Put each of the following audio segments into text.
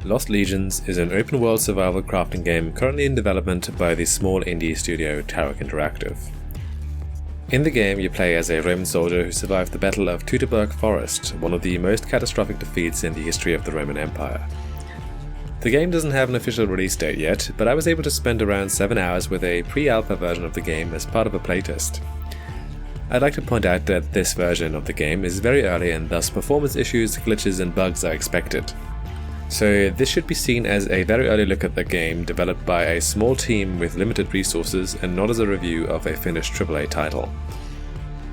Lost Legions is an open-world survival crafting game currently in development by the small indie studio Tarock Interactive. In the game, you play as a Roman soldier who survived the Battle of Teutoburg Forest, one of the most catastrophic defeats in the history of the Roman Empire. The game doesn't have an official release date yet, but I was able to spend around 7 hours with a pre-alpha version of the game as part of a playtest. I'd like to point out that this version of the game is very early and thus performance issues, glitches and bugs are expected. So this should be seen as a very early look at the game developed by a small team with limited resources and not as a review of a finished AAA title.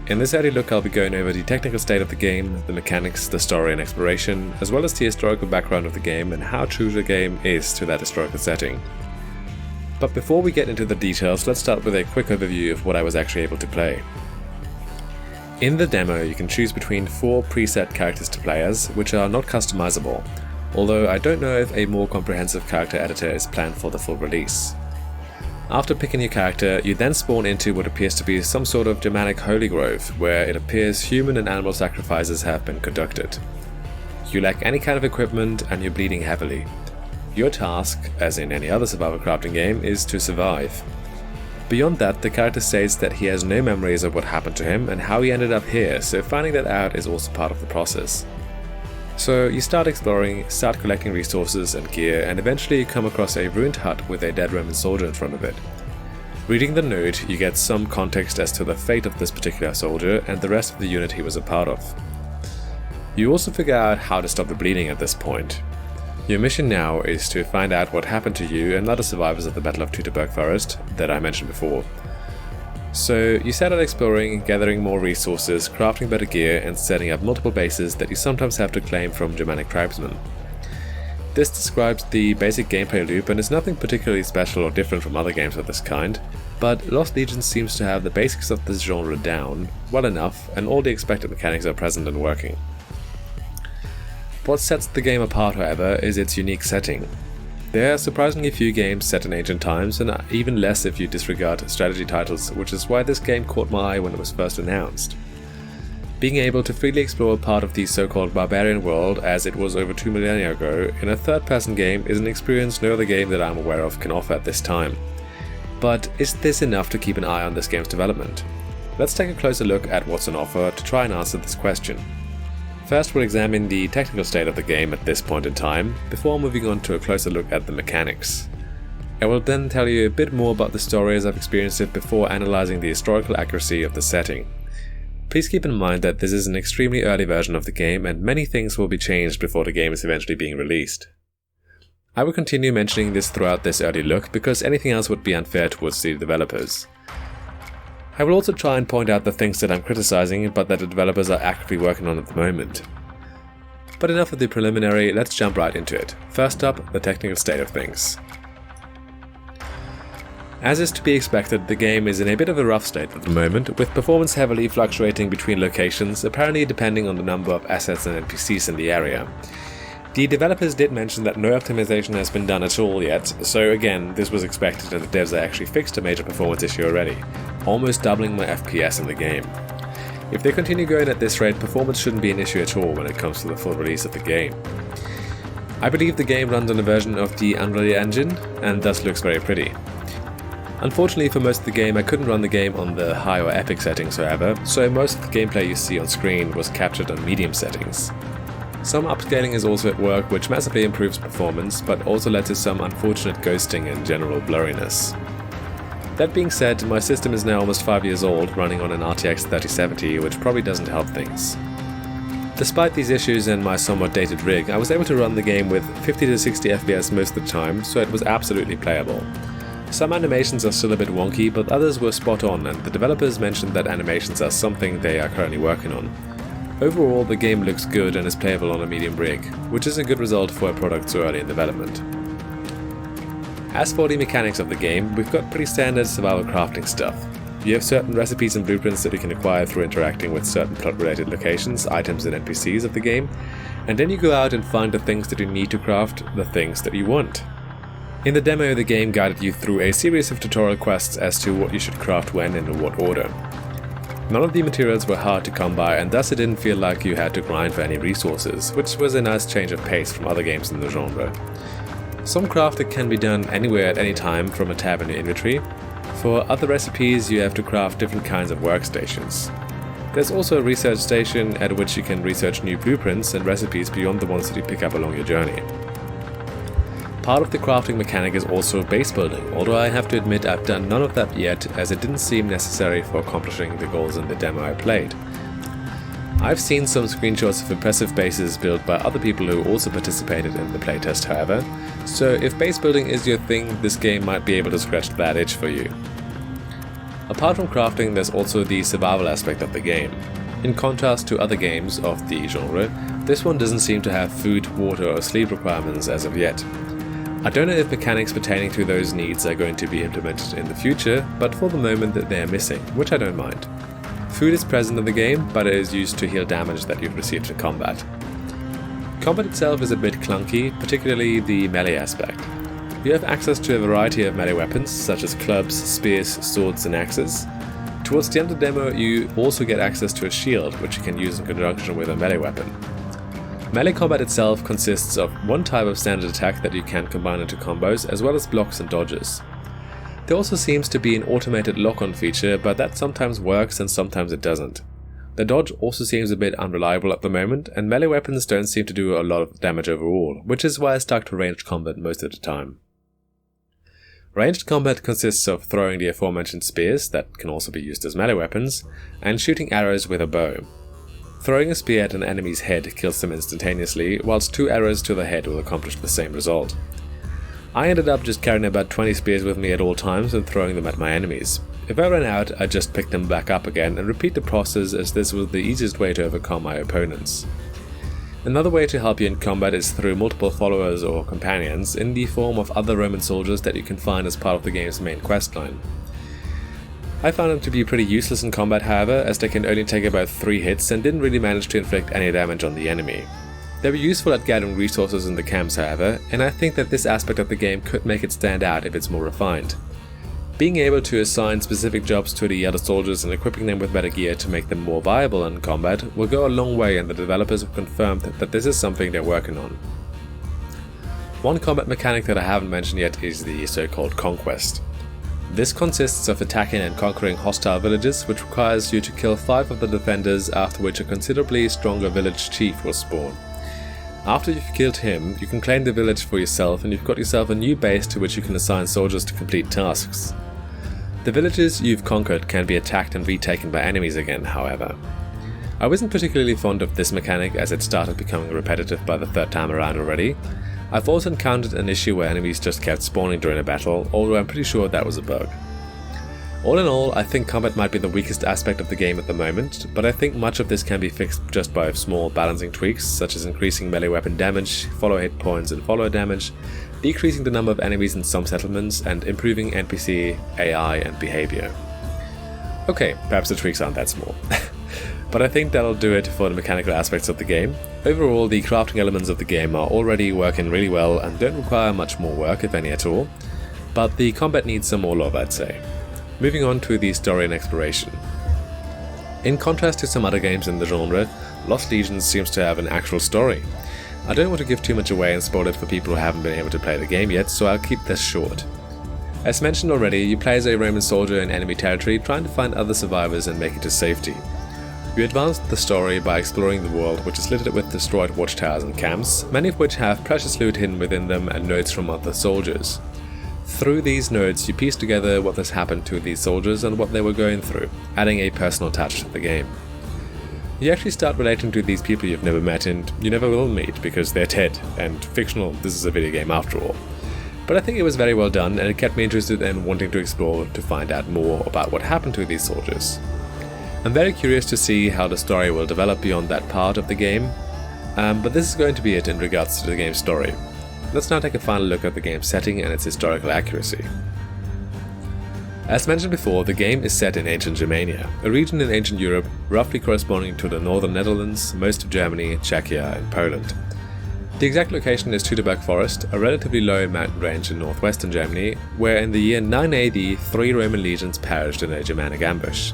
In this early look I'll be going over the technical state of the game, the mechanics, the story and exploration, as well as the historical background of the game and how true the game is to that historical setting. But before we get into the details, let's start with a quick overview of what I was actually able to play. In the demo you can choose between 4 preset characters to play as, which are not customizable, although I don't know if a more comprehensive character editor is planned for the full release. After picking your character, you then spawn into what appears to be some sort of Germanic holy grove, where it appears human and animal sacrifices have been conducted. You lack any kind of equipment and you're bleeding heavily. Your task, as in any other survival crafting game, is to survive. Beyond that, the character states that he has no memories of what happened to him and how he ended up here, so finding that out is also part of the process. So you start exploring, start collecting resources and gear, and eventually you come across a ruined hut with a dead Roman soldier in front of it. Reading the note, you get some context as to the fate of this particular soldier and the rest of the unit he was a part of. You also figure out how to stop the bleeding at this point. Your mission now is to find out what happened to you and other survivors of the Battle of Teutoburg Forest that I mentioned before. So you set out exploring, gathering more resources, crafting better gear and setting up multiple bases that you sometimes have to claim from Germanic tribesmen. This describes the basic gameplay loop and is nothing particularly special or different from other games of this kind, but Lost Legions seems to have the basics of this genre down well enough and all the expected mechanics are present and working. What sets the game apart, however, is its unique setting. There are surprisingly few games set in ancient times, and even less if you disregard strategy titles, which is why this game caught my eye when it was first announced. Being able to freely explore part of the so-called barbarian world as it was over 2 millennia ago in a third-person game is an experience no other game that I'm aware of can offer at this time. But is this enough to keep an eye on this game's development? Let's take a closer look at what's on offer to try and answer this question. First, we'll examine the technical state of the game at this point in time, before moving on to a closer look at the mechanics. I will then tell you a bit more about the story as I've experienced it before analysing the historical accuracy of the setting. Please keep in mind that this is an extremely early version of the game and many things will be changed before the game is eventually being released. I will continue mentioning this throughout this early look because anything else would be unfair towards the developers. I will also try and point out the things that I'm criticizing but that the developers are actively working on at the moment. But enough of the preliminary, let's jump right into it. First up, the technical state of things. As is to be expected, the game is in a bit of a rough state at the moment, with performance heavily fluctuating between locations, apparently depending on the number of assets and NPCs in the area. The developers did mention that no optimization has been done at all yet, so again, this was expected and the devs actually fixed a major performance issue already, almost doubling my FPS in the game. If they continue going at this rate, performance shouldn't be an issue at all when it comes to the full release of the game. I believe the game runs on a version of the Unreal Engine, and thus looks very pretty. Unfortunately for most of the game, I couldn't run the game on the high or epic settings however, so most of the gameplay you see on screen was captured on medium settings. Some upscaling is also at work, which massively improves performance, but also led to some unfortunate ghosting and general blurriness. That being said, my system is now almost 5 years old, running on an RTX 3070, which probably doesn't help things. Despite these issues and my somewhat dated rig, I was able to run the game with 50 to 60 FPS most of the time, so it was absolutely playable. Some animations are still a bit wonky, but others were spot on, and the developers mentioned that animations are something they are currently working on. Overall, the game looks good and is playable on a medium rig, which is a good result for a product so early in development. As for the mechanics of the game, we've got pretty standard survival crafting stuff. You have certain recipes and blueprints that you can acquire through interacting with certain plot-related locations, items and NPCs of the game, and then you go out and find the things that you need to craft the things that you want. In the demo, the game guided you through a series of tutorial quests as to what you should craft when and in what order. None of the materials were hard to come by, and thus it didn't feel like you had to grind for any resources, which was a nice change of pace from other games in the genre. Some crafting can be done anywhere at any time from a tab in your inventory. For other recipes, you have to craft different kinds of workstations. There's also a research station at which you can research new blueprints and recipes beyond the ones that you pick up along your journey. Part of the crafting mechanic is also base building, although I have to admit I've done none of that yet, as it didn't seem necessary for accomplishing the goals in the demo I played. I've seen some screenshots of impressive bases built by other people who also participated in the playtest, however, so if base building is your thing, this game might be able to scratch that itch for you. Apart from crafting, there's also the survival aspect of the game. In contrast to other games of the genre, this one doesn't seem to have food, water or sleep requirements as of yet. I don't know if mechanics pertaining to those needs are going to be implemented in the future, but for the moment they are missing, which I don't mind. Food is present in the game, but it is used to heal damage that you've received in combat. Combat itself is a bit clunky, particularly the melee aspect. You have access to a variety of melee weapons, such as clubs, spears, swords and axes. Towards the end of the demo, you also get access to a shield, which you can use in conjunction with a melee weapon. Melee combat itself consists of one type of standard attack that you can combine into combos, as well as blocks and dodges. There also seems to be an automated lock-on feature, but that sometimes works and sometimes it doesn't. The dodge also seems a bit unreliable at the moment, and melee weapons don't seem to do a lot of damage overall, which is why I stuck to ranged combat most of the time. Ranged combat consists of throwing the aforementioned spears, that can also be used as melee weapons, and shooting arrows with a bow. Throwing a spear at an enemy's head kills them instantaneously, whilst 2 arrows to the head will accomplish the same result. I ended up just carrying about 20 spears with me at all times and throwing them at my enemies. If I ran out, I just pick them back up again and repeat the process, as this was the easiest way to overcome my opponents. Another way to help you in combat is through multiple followers or companions in the form of other Roman soldiers that you can find as part of the game's main questline. I found them to be pretty useless in combat, however, as they can only take about 3 hits and didn't really manage to inflict any damage on the enemy. They were useful at gathering resources in the camps, however, and I think that this aspect of the game could make it stand out if it's more refined. Being able to assign specific jobs to the other soldiers and equipping them with better gear to make them more viable in combat will go a long way, and the developers have confirmed that this is something they're working on. One combat mechanic that I haven't mentioned yet is the so-called conquest. This consists of attacking and conquering hostile villages, which requires you to kill 5 of the defenders, after which a considerably stronger village chief will spawn. After you've killed him, you can claim the village for yourself, and you've got yourself a new base to which you can assign soldiers to complete tasks. The villages you've conquered can be attacked and retaken by enemies again, however. I wasn't particularly fond of this mechanic, as it started becoming repetitive by the 3rd time around already. I've also encountered an issue where enemies just kept spawning during a battle, although I'm pretty sure that was a bug. All in all, I think combat might be the weakest aspect of the game at the moment, but I think much of this can be fixed just by small balancing tweaks, such as increasing melee weapon damage, follow hit points and follower damage, decreasing the number of enemies in some settlements, and improving NPC, AI and behavior. Okay, perhaps the tweaks aren't that small. But I think that'll do it for the mechanical aspects of the game. Overall, the crafting elements of the game are already working really well and don't require much more work, if any at all, but the combat needs some more love, I'd say. Moving on to the story and exploration. In contrast to some other games in the genre, Lost Legions seems to have an actual story. I don't want to give too much away and spoil it for people who haven't been able to play the game yet, so I'll keep this short. As mentioned already, you play as a Roman soldier in enemy territory trying to find other survivors and make it to safety. You advance the story by exploring the world, which is littered with destroyed watchtowers and camps, many of which have precious loot hidden within them and notes from other soldiers. Through these notes, you piece together what has happened to these soldiers and what they were going through, adding a personal touch to the game. You actually start relating to these people you've never met and you never will meet because they're dead, and fictional, this is a video game after all. But I think it was very well done, and it kept me interested in wanting to explore to find out more about what happened to these soldiers. I'm very curious to see how the story will develop beyond that part of the game, but this is going to be it in regards to the game's story. Let's now take a final look at the game's setting and its historical accuracy. As mentioned before, the game is set in ancient Germania, a region in ancient Europe roughly corresponding to the northern Netherlands, most of Germany, Czechia and Poland. The exact location is Teutoburg Forest, a relatively low mountain range in northwestern Germany, where in the year 9 AD 3 Roman legions perished in a Germanic ambush.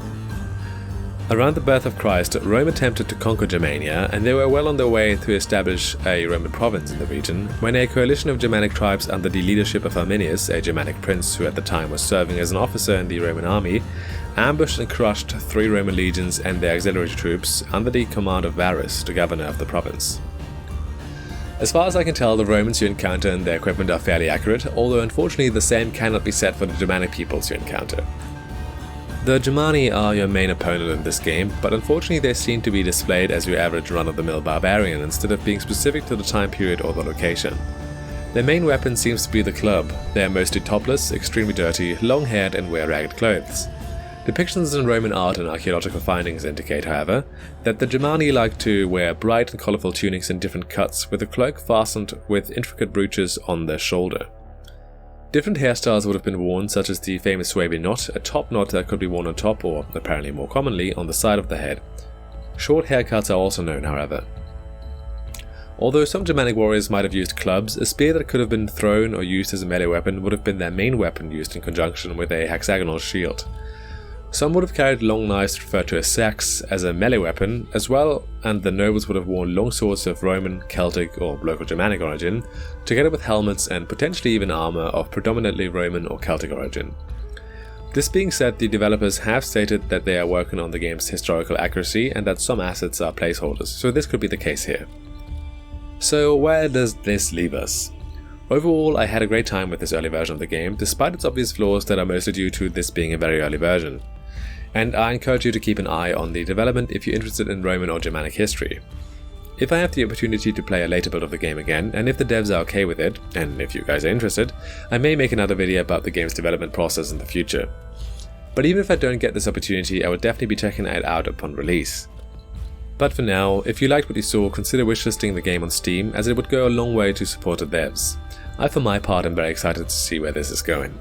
Around the birth of Christ, Rome attempted to conquer Germania, and they were well on their way to establish a Roman province in the region, when a coalition of Germanic tribes under the leadership of Arminius, a Germanic prince who at the time was serving as an officer in the Roman army, ambushed and crushed 3 Roman legions and their auxiliary troops under the command of Varus, the governor of the province. As far as I can tell, the Romans you encounter and their equipment are fairly accurate, although unfortunately the same cannot be said for the Germanic peoples you encounter. The Germani are your main opponent in this game, but unfortunately they seem to be displayed as your average run-of-the-mill barbarian instead of being specific to the time period or the location. Their main weapon seems to be the club. They are mostly topless, extremely dirty, long-haired and wear ragged clothes. Depictions in Roman art and archaeological findings indicate, however, that the Germani like to wear bright and colourful tunics in different cuts with a cloak fastened with intricate brooches on their shoulder. Different hairstyles would have been worn, such as the famous Swabian knot, a top knot that could be worn on top or, apparently more commonly, on the side of the head. Short haircuts are also known, however. Although some Germanic warriors might have used clubs, a spear that could have been thrown or used as a melee weapon would have been their main weapon used in conjunction with a hexagonal shield. Some would have carried long knives referred to as sacks as a melee weapon as well, and the nobles would have worn long swords of Roman, Celtic or local Germanic origin, together with helmets and potentially even armor of predominantly Roman or Celtic origin. This being said, the developers have stated that they are working on the game's historical accuracy and that some assets are placeholders, so this could be the case here. So where does this leave us? Overall, I had a great time with this early version of the game, despite its obvious flaws that are mostly due to this being a very early version. And I encourage you to keep an eye on the development if you're interested in Roman or Germanic history. If I have the opportunity to play a later build of the game again, and if the devs are okay with it, and if you guys are interested, I may make another video about the game's development process in the future. But even if I don't get this opportunity, I would definitely be checking it out upon release. But for now, if you liked what you saw, consider wishlisting the game on Steam, as it would go a long way to support the devs. I for my part am very excited to see where this is going.